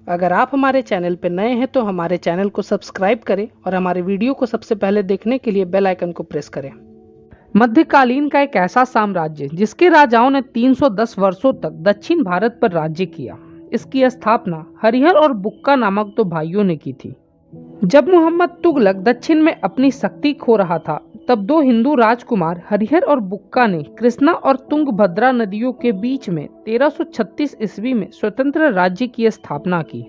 अगर आप हमारे चैनल पर नए हैं तो हमारे चैनल को सब्सक्राइब करें और हमारे वीडियो को सबसे पहले देखने के लिए बेल आइकन को प्रेस करें। मध्यकालीन का एक ऐसा साम्राज्य जिसके राजाओं ने 310 वर्षों तक दक्षिण भारत पर राज्य किया। इसकी स्थापना हरिहर और बुक्का नामक दो भाइयों ने की थी। जब मोहम्मद तुगलक दक्षिण में अपनी शक्ति खो रहा था, तब दो हिंदू राजकुमार हरिहर और बुक्का ने कृष्णा और तुंगभद्रा नदियों के बीच में 1336 ईस्वी में स्वतंत्र राज्य की स्थापना की।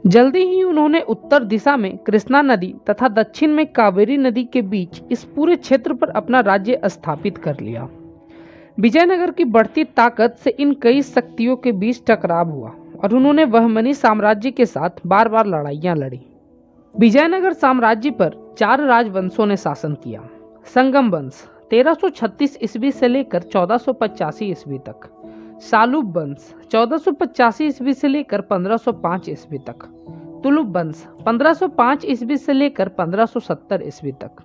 जल्दी ही उन्होंने उत्तर दिशा में कृष्णा नदी तथा दक्षिण में कावेरी नदी के बीच इस पूरे क्षेत्र पर अपना राज्य स्थापित कर लिया। विजयनगर की बढ़ती ताकत से इन कई शक्तियों के बीच टकराव हुआ और उन्होंने बहमनी साम्राज्य के साथ बार बार लड़ाइयां लड़ी। विजयनगर साम्राज्य पर 4 राजवंशों ने शासन किया। संगम वंश 1336 ईस्वी से लेकर 1485 ईस्वी तक, सालुब वंश 1485 ईस्वी से लेकर 1505 ईस्वी तक, तुलुप वंश 1505 ईस्वी से लेकर 1570 ईस्वी तक,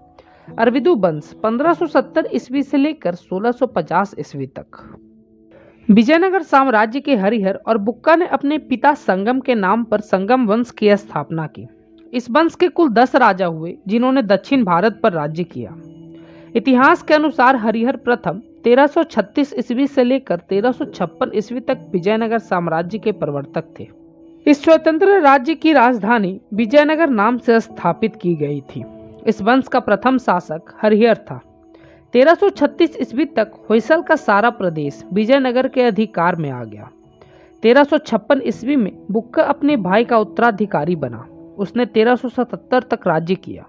अरविदु वंश 1570 ईस्वी से लेकर 1650 ईस्वी तक। विजयनगर साम्राज्य के हरिहर और बुक्का ने अपने पिता संगम के नाम पर संगम वंश की स्थापना की। इस वंश के कुल 10 राजा हुए जिन्होंने दक्षिण भारत पर राज्य किया। इतिहास के अनुसार हरिहर प्रथम 1336 ईस्वी से लेकर 1356 ईस्वी तक विजयनगर साम्राज्य के प्रवर्तक थे। इस स्वतंत्र राज्य की राजधानी विजयनगर नाम से स्थापित की गई थी। इस वंश का प्रथम शासक हरिहर था। 1336 ईस्वी तक होयसल का सारा प्रदेश विजयनगर के अधिकार में आ गया। 1356 ईस्वी में बुक्का अपने भाई का उत्तराधिकारी बना। उसने 1377 तक राज्य किया।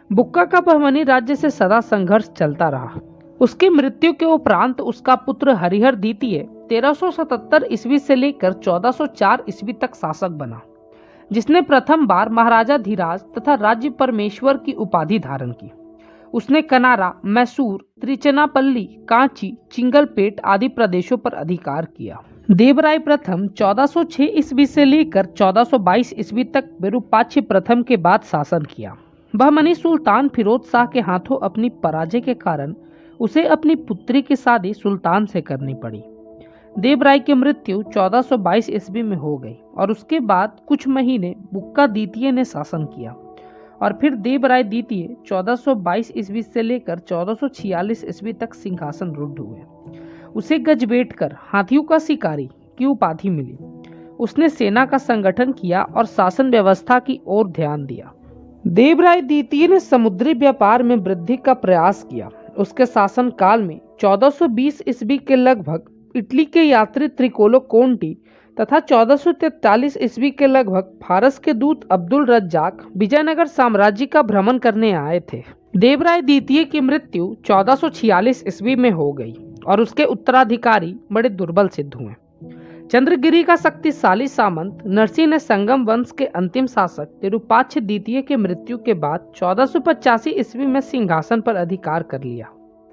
बुक्का का बहमनी राज्य से सदा संघर्ष चलता रहा। उसकी मृत्यु के उपरांत उसका पुत्र हरिहर द्वितीय 1377 ईस्वी से लेकर 1404 ईस्वी तक शासक बना, जिसने प्रथम बार महाराजा धीराज तथा राज्य परमेश्वर की उपाधि धारण की। उसने कनारा, मैसूर, त्रिचनापल्ली, कांची, चिंगलपेट आदि प्रदेशों पर अधिकार किया। देवराय प्रथम 1406 ईस्वी से लेकर 1422 ईस्वी तक विरूपाक्ष प्रथम के बाद शासन किया। बहमनी सुल्तान फिरोज शाह के हाथों अपनी पराजय के कारण उसे अपनी पुत्री की शादी सुल्तान से करनी पड़ी। देवराय की मृत्यु 1422 ईस्वी में हो गई और उसके बाद कुछ महीने बुक्का द्वितीय ने शासन किया और फिर देवराय द्वितीय 1422 ईस्वी से लेकर 1446 ईस्वी तक सिंहासन रूढ़ हुए। उसे गजबेटकर हाथियों का शिकारी की उपाधि मिली। उसने सेना का संगठन किया और शासन व्यवस्था की ओर ध्यान दिया। देवराय द्वितीय ने समुद्री व्यापार में वृद्धि का प्रयास किया। उसके शासन काल में 1420 ईस्वी के लगभग इटली के यात्री त्रिकोलो कोंटी तथा 1443 ईस्वी के लगभग फारस के दूत अब्दुल रज्जाक विजयनगर साम्राज्य का भ्रमण करने आए थे। देवराय द्वितीय की मृत्यु 1446 ईस्वी में हो गई और उसके उत्तराधिकारी बड़े दुर्बल सिद्ध हुए। चंद्रगिरी का शक्तिशाली सामंत नरसिंह ने संगम वंश के अंतिम शासक विरूपाक्ष द्वितीय के मृत्यु के बाद 1485 ईस्वी में सिंहासन पर अधिकार कर लिया।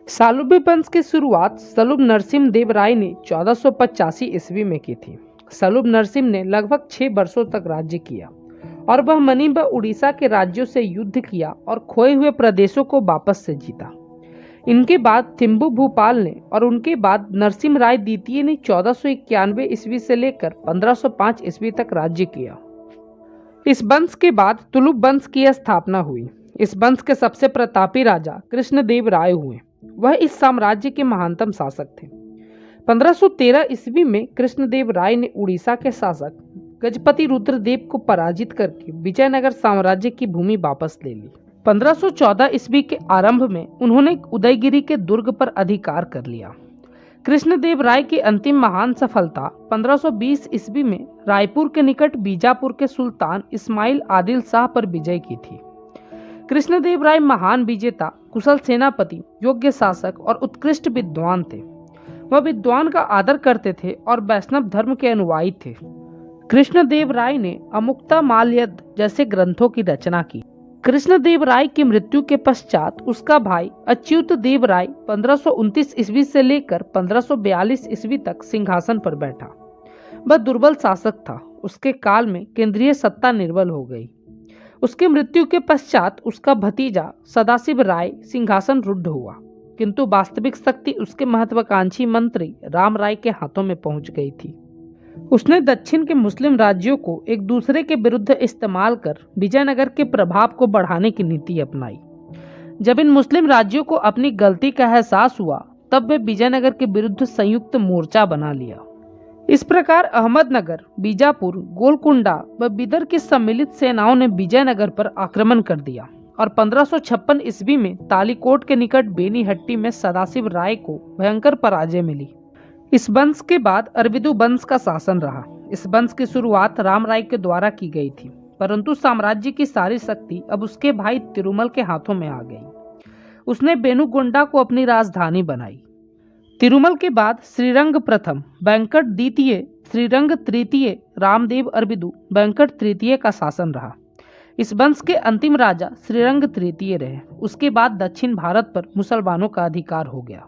सालुबी वंश की शुरुआत सलुब नरसिम्ह देव राय ने 1485 ईस्वी में की थी। सलुब नरसिम्ह ने लगभग 6 वर्षों तक राज्य किया और वह मणि व उड़ीसा के राज्यों से युद्ध किया और खोए हुए प्रदेशों को वापस से जीता। इनके बाद थिम्बु भूपाल ने और उनके बाद नरसिम्ह राय द्वितीय ने 1491 ईस्वी से लेकर 1505 ईस्वी तक राज्य किया। इस वंश के बाद तुलुप वंश की स्थापना हुई। इस वंश के सबसे प्रतापी राजा कृष्णदेव राय हुए। वह इस साम्राज्य के महानतम शासक थे। 1513 ईस्वी में कृष्णदेव राय ने उड़ीसा के शासक गजपति रुद्रदेव को पराजित करके विजयनगर साम्राज्य की भूमि वापस ले ली। 1514 ईस्वी के आरंभ में उन्होंने उदयगिरी के दुर्ग पर अधिकार कर लिया। कृष्णदेव राय की अंतिम महान सफलता 1520 ईस्वी में रायपुर के निकट बीजापुर के सुल्तान इस्माइल आदिल शाह पर विजय की थी। कृष्णदेव राय महान विजेता, कुशल सेनापति, योग्य शासक और उत्कृष्ट विद्वान थे। वह विद्वान का आदर करते थे और वैष्णव धर्म के अनुयायी थे। कृष्णदेव राय ने अमुक्तमाल्यद जैसे ग्रंथों की रचना की। कृष्णदेव राय की मृत्यु के पश्चात उसका भाई अच्युत देव राय 1529 ईस्वी से लेकर 1542 ईस्वी तक सिंहासन पर बैठा। वह दुर्बल शासक था। उसके काल में केंद्रीय सत्ता निर्बल हो गई। उसकी मृत्यु के पश्चात उसका भतीजा सदाशिव राय सिंहासन रूढ़ हुआ, किंतु वास्तविक शक्ति उसके महत्वाकांक्षी मंत्री राम राय के हाथों में पहुंच गई थी। उसने दक्षिण के मुस्लिम राज्यों को एक दूसरे के विरुद्ध इस्तेमाल कर विजयनगर के प्रभाव को बढ़ाने की नीति अपनाई। जब इन मुस्लिम राज्यों को अपनी गलती का एहसास हुआ तब वे विजयनगर के विरुद्ध संयुक्त मोर्चा बना लिया। इस प्रकार अहमदनगर, बीजापुर, गोलकुंडा व बिदर की सम्मिलित सेनाओं ने विजयनगर पर आक्रमण कर दिया और 1556 ईस्वी में तालीकोट के निकट बेनीहट्टी में सदाशिव राय को भयंकर पराजय मिली। इस वंश के बाद अरबिदु वंश का शासन रहा। इस वंश की शुरुआत राम राय के द्वारा की गई थी, परंतु साम्राज्य की सारी शक्ति अब उसके भाई तिरुमल के हाथों में आ गई। उसने बेनुगोंडा को अपनी राजधानी बनाई। तिरुमल के बाद श्रीरंग प्रथम, वेंकट द्वितीय, श्रीरंग तृतीय, रामदेव अरबिदु, वेंकट तृतीय का शासन रहा। इस वंश के अंतिम राजा श्रीरंग तृतीय रहे। उसके बाद दक्षिण भारत पर मुसलमानों का अधिकार हो गया।